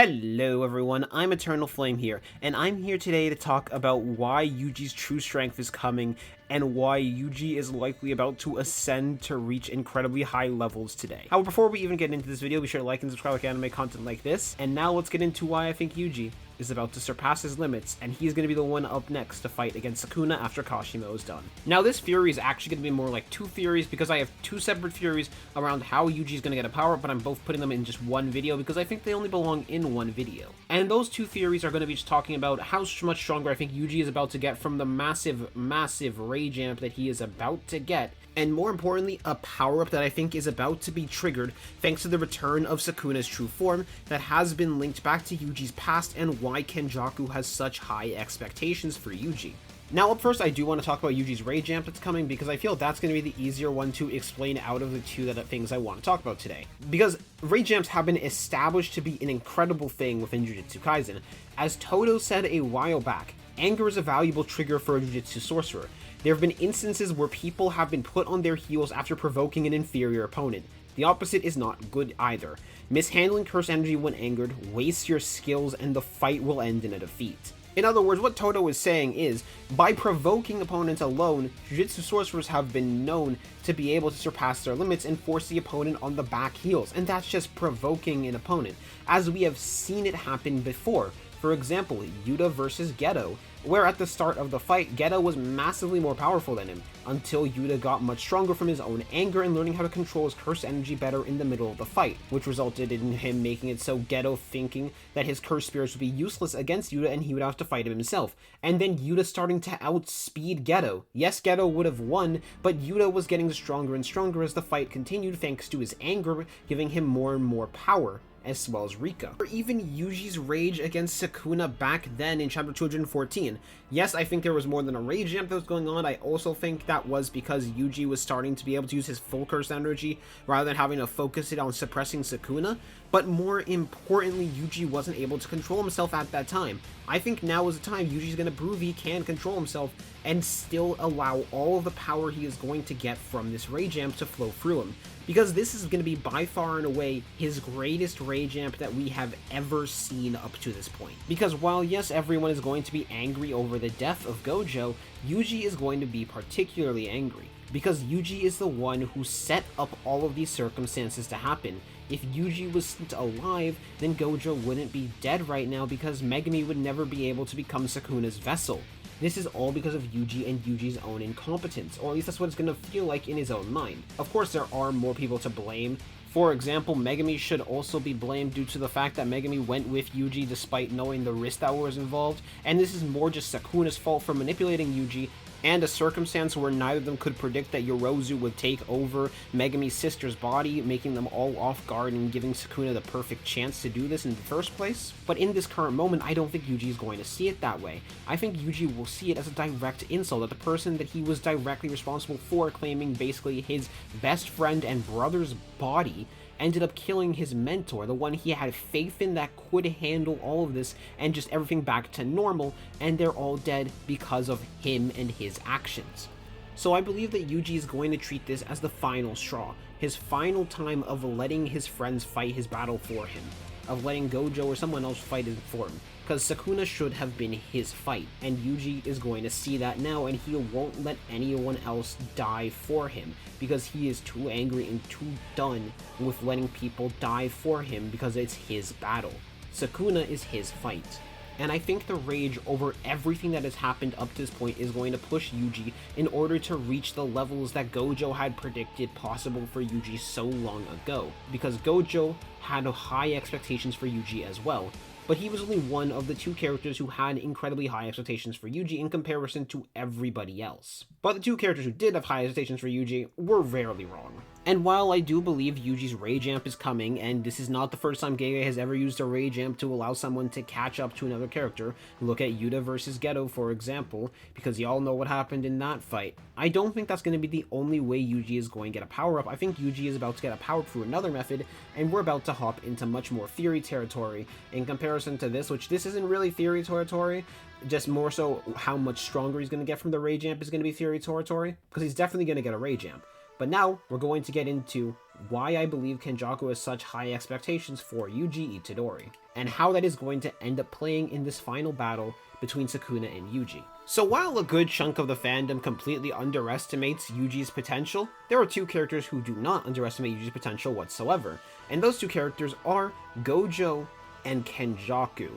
Hello everyone, I'm Eternal Flame here, and I'm here today to talk about why Yuji's true strength is coming, and why Yuji is likely about to ascend to reach incredibly high levels today. However, before we even get into this video, be sure to like and subscribe like anime content like this, and now let's get into why I think Yuji is about to surpass his limits, and he's going to be the one up next to fight against Sukuna after Kashimo is done. Now this theory is actually going to be more like two theories, because I have two separate theories around how Yuji is going to get a power-up, but I'm both putting them in just one video because I think they only belong in one video. And those two theories are going to be just talking about how much stronger I think Yuji is about to get from the massive rage amp that he is about to get, and more importantly, a power-up that I think is about to be triggered thanks to the return of Sukuna's true form that has been linked back to Yuji's past, and why Kenjaku has such high expectations for Yuji. Now up first, I do want to talk about Yuji's rage amp that's coming, because I feel that's going to be the easier one to explain out of the two things I want to talk about today. Because rage amps have been established to be an incredible thing within Jujutsu Kaisen. As Todo said a while back, anger is a valuable trigger for a Jujutsu sorcerer. There have been instances where people have been put on their heels after provoking an inferior opponent. The opposite is not good either. Mishandling curse energy when angered wastes your skills, and the fight will end in a defeat. In other words, what Todo is saying is, by provoking opponents alone, Jujutsu sorcerers have been known to be able to surpass their limits and force the opponent on the back heels, and that's just provoking an opponent, as we have seen it happen before. For example, Yuta versus Geto, where at the start of the fight, Geto was massively more powerful than him, until Yuta got much stronger from his own anger and learning how to control his curse energy better in the middle of the fight, which resulted in him making it so Geto thinking that his curse spirits would be useless against Yuta and he would have to fight him himself, and then Yuta starting to outspeed Geto. Yes, Geto would have won, but Yuta was getting stronger and stronger as the fight continued thanks to his anger, giving him more and more power, as well as Rika. Or even Yuji's rage against Sukuna back then in chapter 214. Yes, I think there was more than a rage amp that was going on. I also think that was because Yuji was starting to be able to use his full curse energy rather than having to focus it on suppressing Sukuna. But more importantly, Yuji wasn't able to control himself at that time. I think now is the time Yuji's going to prove he can control himself and still allow all of the power he is going to get from this rage amp to flow through him. Because this is going to be by far and away his greatest rage amp that we have ever seen up to this point. Because while yes, everyone is going to be angry over the death of Gojo, Yuji is going to be particularly angry. Because Yuji is the one who set up all of these circumstances to happen. If Yuji was alive, then Gojo wouldn't be dead right now, because Megumi would never be able to become Sukuna's vessel. This is all because of Yuji and Yuji's own incompetence, or at least that's what it's going to feel like in his own mind. Of course, there are more people to blame. For example, Megumi should also be blamed due to the fact that Megumi went with Yuji despite knowing the risk that was involved, and this is more just Sukuna's fault for manipulating Yuji, and a circumstance where neither of them could predict that Yorozu would take over Megumi's sister's body, making them all off guard and giving Sukuna the perfect chance to do this in the first place. But in this current moment, I don't think Yuji is going to see it that way. I think Yuji will see it as a direct insult at the person that he was directly responsible for, claiming basically his best friend and brother's body, ended up killing his mentor, the one he had faith in that could handle all of this and just everything back to normal, and they're all dead because of him and his actions. So I believe that Yuji is going to treat this as the final straw, his final time of letting his friends fight his battle for him, of letting Gojo or someone else fight it for him, because Sukuna should have been his fight, and Yuji is going to see that now, and he won't let anyone else die for him, because he is too angry and too done with letting people die for him because it's his battle. Sukuna is his fight. And I think the rage over everything that has happened up to this point is going to push Yuji in order to reach the levels that Gojo had predicted possible for Yuji so long ago, because Gojo had high expectations for Yuji as well. But he was only one of the two characters who had incredibly high expectations for Yuji in comparison to everybody else. But the two characters who did have high expectations for Yuji were rarely wrong. And while I do believe Yuji's rage amp is coming, and this is not the first time JJK has ever used a rage amp to allow someone to catch up to another character, look at Yuta versus Geto for example, because y'all know what happened in that fight, I don't think that's going to be the only way Yuji is going to get a power-up. I think Yuji is about to get a power-up through another method, and we're about to hop into much more theory territory in comparison to this, which this isn't really theory territory, just more so how much stronger he's going to get from the rage amp is going to be theory territory, because he's definitely going to get a rage amp. But now, we're going to get into why I believe Kenjaku has such high expectations for Yuji Itadori, and how that is going to end up playing in this final battle between Sukuna and Yuji. So while a good chunk of the fandom completely underestimates Yuji's potential, there are two characters who do not underestimate Yuji's potential whatsoever, and those two characters are Gojo and Kenjaku.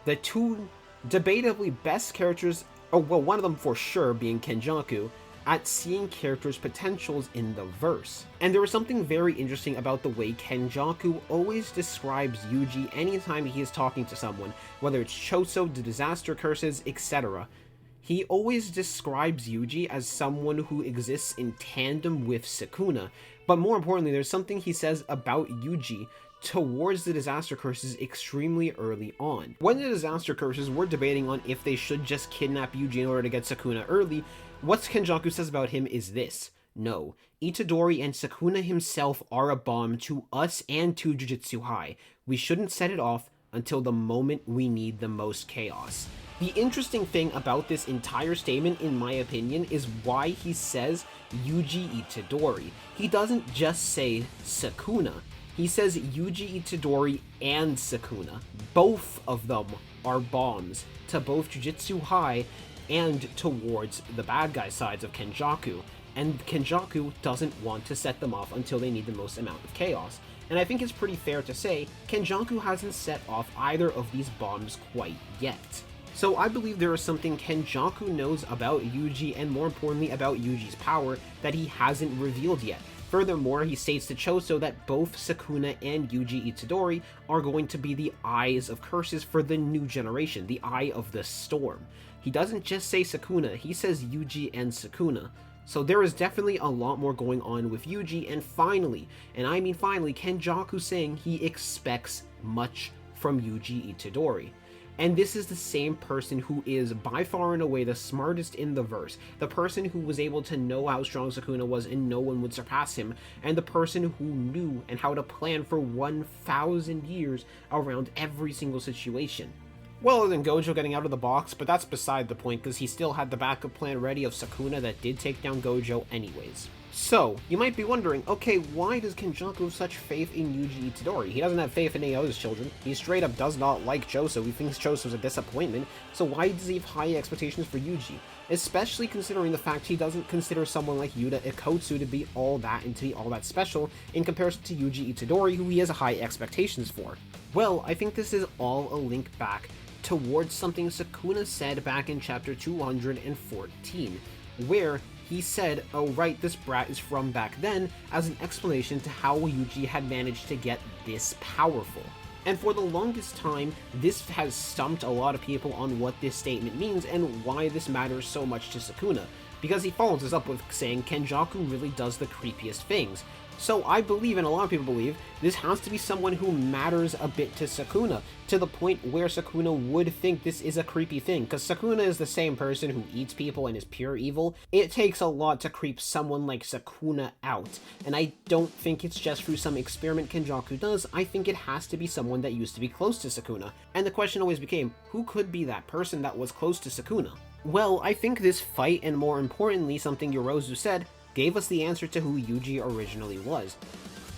The two debatably best characters, well, one of them for sure being Kenjaku, at seeing characters' potentials in the verse. And there was something very interesting about the way Kenjaku always describes Yuji anytime he is talking to someone, whether it's Choso, the disaster curses, etc. He always describes Yuji as someone who exists in tandem with Sukuna, but more importantly, there's something he says about Yuji towards the disaster curses extremely early on. When the disaster curses were debating on if they should just kidnap Yuji in order to get Sukuna early, what Kenjaku says about him is this: no, Itadori and Sukuna himself are a bomb to us and to Jujutsu High. We shouldn't set it off until the moment we need the most chaos. The interesting thing about this entire statement, in my opinion, is why he says Yuji Itadori. He doesn't just say Sukuna. He says Yuji Itadori and Sukuna. Both of them are bombs to both Jujutsu High and towards the bad guy sides of Kenjaku, and Kenjaku doesn't want to set them off until they need the most amount of chaos. And I think it's pretty fair to say Kenjaku hasn't set off either of these bombs quite yet. So I believe there is something Kenjaku knows about Yuji, and more importantly about Yuji's power, that he hasn't revealed yet. Furthermore, he states to Choso that both Sukuna and Yuji Itadori are going to be the eyes of curses for the new generation, the Eye of the Storm. He doesn't just say Sukuna, he says Yuji and Sukuna. So there is definitely a lot more going on with Yuji, and finally, and I mean finally, Kenjaku saying he expects much from Yuji Itadori. And this is the same person who is by far and away the smartest in the verse, the person who was able to know how strong Sukuna was and no one would surpass him, and the person who knew and how to plan for 1,000 years around every single situation. Well, other than Gojo getting out of the box, but that's beside the point because he still had the backup plan ready of Sukuna that did take down Gojo anyways. So, you might be wondering, okay, why does Kenjaku have such faith in Yuji Itadori? He doesn't have faith in any other children. He straight up does not like Choso. He thinks Choso's a disappointment. So why does he have high expectations for Yuji? Especially considering the fact he doesn't consider someone like Yuta Ikotsu to be all that and to be all that special in comparison to Yuji Itadori, who he has high expectations for. Well, I think this is all a link back towards something Sukuna said back in chapter 214, where he said, oh right, this brat is from back then, as an explanation to how Yuji had managed to get this powerful. And for the longest time, this has stumped a lot of people on what this statement means and why this matters so much to Sukuna, because he follows this up with saying Kenjaku really does the creepiest things. So I believe, and a lot of people believe, this has to be someone who matters a bit to Sukuna, to the point where Sukuna would think this is a creepy thing, because Sukuna is the same person who eats people and is pure evil. It takes a lot to creep someone like Sukuna out, and I don't think it's just through some experiment Kenjaku does. I think it has to be someone that used to be close to Sukuna, and the question always became, who could be that person that was close to Sukuna? Well, I think this fight, and more importantly, something Yorozu said, gave us the answer to who Yuji originally was.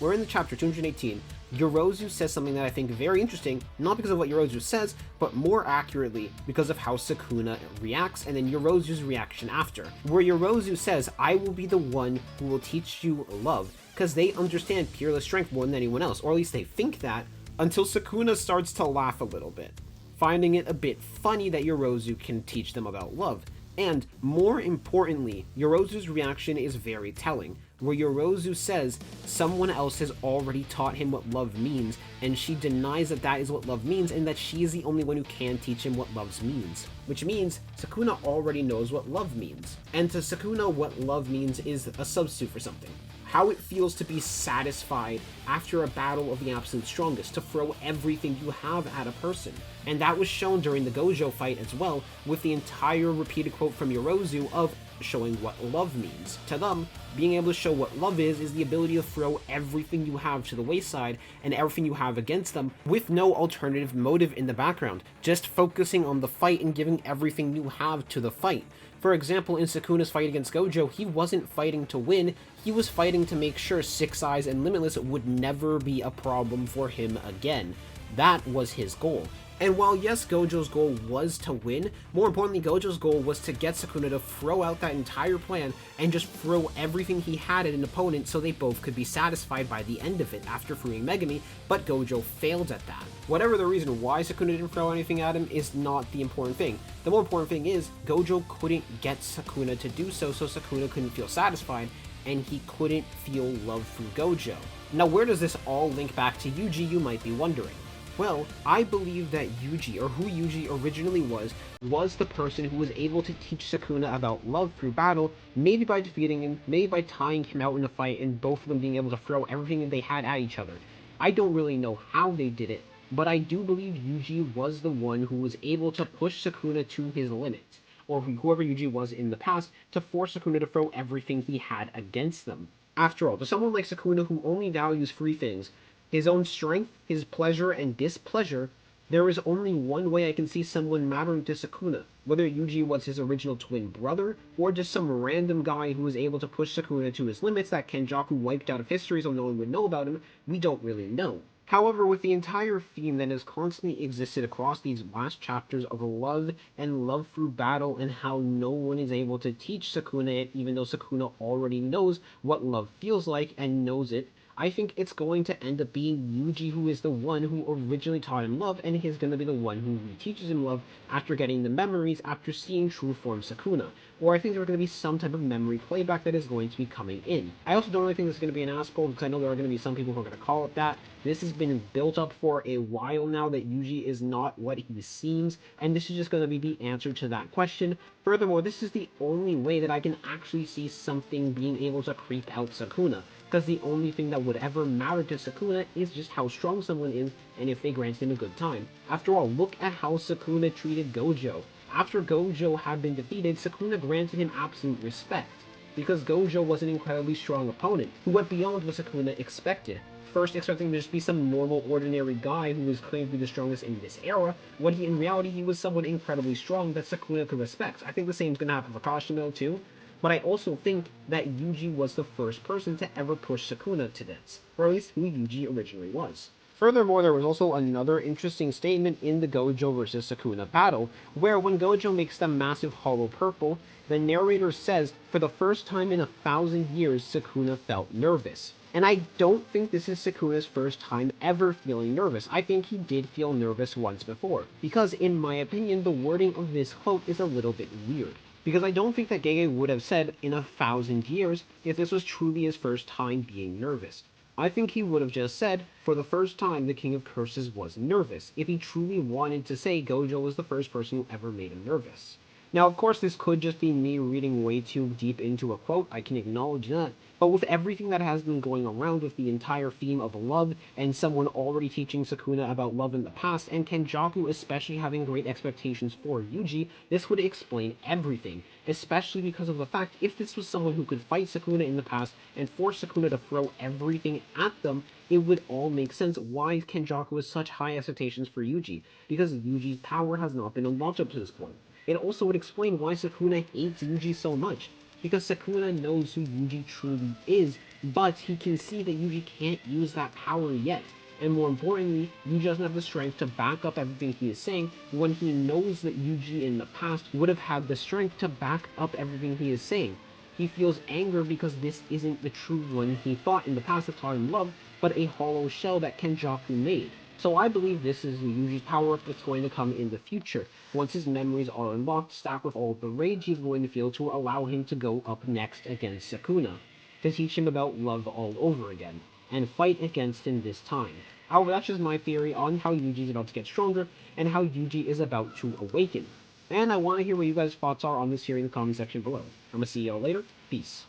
We're in the chapter 218, Yorozu says something that I think is very interesting, not because of what Yorozu says, but more accurately because of how Sukuna reacts, and then Yorozu's reaction after, where Yorozu says, I will be the one who will teach you love, because they understand peerless strength more than anyone else, or at least they think that, until Sukuna starts to laugh a little bit, finding it a bit funny that Yorozu can teach them about love. And, more importantly, Yorozu's reaction is very telling, where Yorozu says someone else has already taught him what love means, and she denies that that is what love means, and that she is the only one who can teach him what love means. Which means Sukuna already knows what love means. And to Sukuna, what love means is a substitute for something. How it feels to be satisfied after a battle of the absolute strongest, to throw everything you have at a person. And that was shown during the Gojo fight as well, with the entire repeated quote from Yorozu of, showing what love means. To them, being able to show what love is the ability to throw everything you have to the wayside and everything you have against them with no alternative motive in the background, just focusing on the fight and giving everything you have to the fight. For example, in Sukuna's fight against Gojo, he wasn't fighting to win, he was fighting to make sure Six Eyes and Limitless would never be a problem for him again. That was his goal. And while yes, Gojo's goal was to win, more importantly, Gojo's goal was to get Sukuna to throw out that entire plan and just throw everything he had at an opponent so they both could be satisfied by the end of it after freeing Megami, but Gojo failed at that. Whatever the reason why Sukuna didn't throw anything at him is not the important thing. The more important thing is, Gojo couldn't get Sukuna to do so, so Sukuna couldn't feel satisfied, and he couldn't feel love through Gojo. Now where does this all link back to Yuji, you might be wondering? Well, I believe that Yuji, or who Yuji originally was the person who was able to teach Sukuna about love through battle, maybe by defeating him, maybe by tying him out in a fight, and both of them being able to throw everything that they had at each other. I don't really know how they did it, but I do believe Yuji was the one who was able to push Sukuna to his limits, or whoever Yuji was in the past, to force Sukuna to throw everything he had against them. After all, to someone like Sukuna who only values three things, his own strength, his pleasure, and displeasure, there is only one way I can see someone mattering to Sukuna, whether Yuji was his original twin brother, or just some random guy who was able to push Sukuna to his limits that Kenjaku wiped out of history so no one would know about him. We don't really know. However, with the entire theme that has constantly existed across these last chapters of love and love through battle and how no one is able to teach Sukuna it, even though Sukuna already knows what love feels like and knows it, I think it's going to end up being Yuji who is the one who originally taught him love, and he's going to be the one who teaches him love after getting the memories after seeing true form Sukuna. Or I think there's going to be some type of memory playback that is going to be coming in. I also don't really think this is going to be an asshole, because I know there are going to be some people who are going to call it that. This has been built up for a while now that Yuji is not what he seems, and this is just going to be the answer to that question. Furthermore, this is the only way that I can actually see something being able to creep out Sukuna, because the only thing that would ever matter to Sukuna is just how strong someone is and if they grant him a good time. After all, look at how Sukuna treated Gojo. After Gojo had been defeated, Sukuna granted him absolute respect, because Gojo was an incredibly strong opponent, who went beyond what Sukuna expected. First expecting him to just be some normal, ordinary guy who was claimed to be the strongest in this era, when in reality he was someone incredibly strong that Sukuna could respect. I think the same is going to happen for Kashimo too, but I also think that Yuji was the first person to ever push Sukuna to this, or at least who Yuji originally was. Furthermore, there was also another interesting statement in the Gojo vs. Sukuna battle, where when Gojo makes the massive hollow purple, the narrator says, for the first time in 1,000 years, Sukuna felt nervous. And I don't think this is Sukuna's first time ever feeling nervous. I think he did feel nervous once before, because in my opinion, the wording of this quote is a little bit weird. Because I don't think that Gege would have said in 1,000 years if this was truly his first time being nervous. I think he would have just said, for the first time the King of Curses was nervous, if he truly wanted to say Gojo was the first person who ever made him nervous. Now, of course, this could just be me reading way too deep into a quote, I can acknowledge that, but with everything that has been going around with the entire theme of love, and someone already teaching Sukuna about love in the past, and Kenjaku especially having great expectations for Yuji, this would explain everything, especially because of the fact if this was someone who could fight Sukuna in the past and force Sukuna to throw everything at them, it would all make sense why Kenjaku has such high expectations for Yuji, because Yuji's power has not been unlocked up to this point. It also would explain why Sukuna hates Yuji so much, because Sukuna knows who Yuji truly is, but he can see that Yuji can't use that power yet. And more importantly, Yuji doesn't have the strength to back up everything he is saying, when he knows that Yuji in the past would have had the strength to back up everything he is saying. He feels anger because this isn't the true one he thought in the past that taught him love, but a hollow shell that Kenjaku made. So I believe this is Yuji's power-up that's going to come in the future, once his memories are unlocked, stacked with all of the rage he's going to feel to allow him to go up next against Sukuna, to teach him about love all over again, and fight against him this time. However, that's just my theory on how Yuji is about to get stronger, and how Yuji is about to awaken. And I want to hear what you guys' thoughts are on this here in the comment section below. I'm gonna see y'all later. Peace.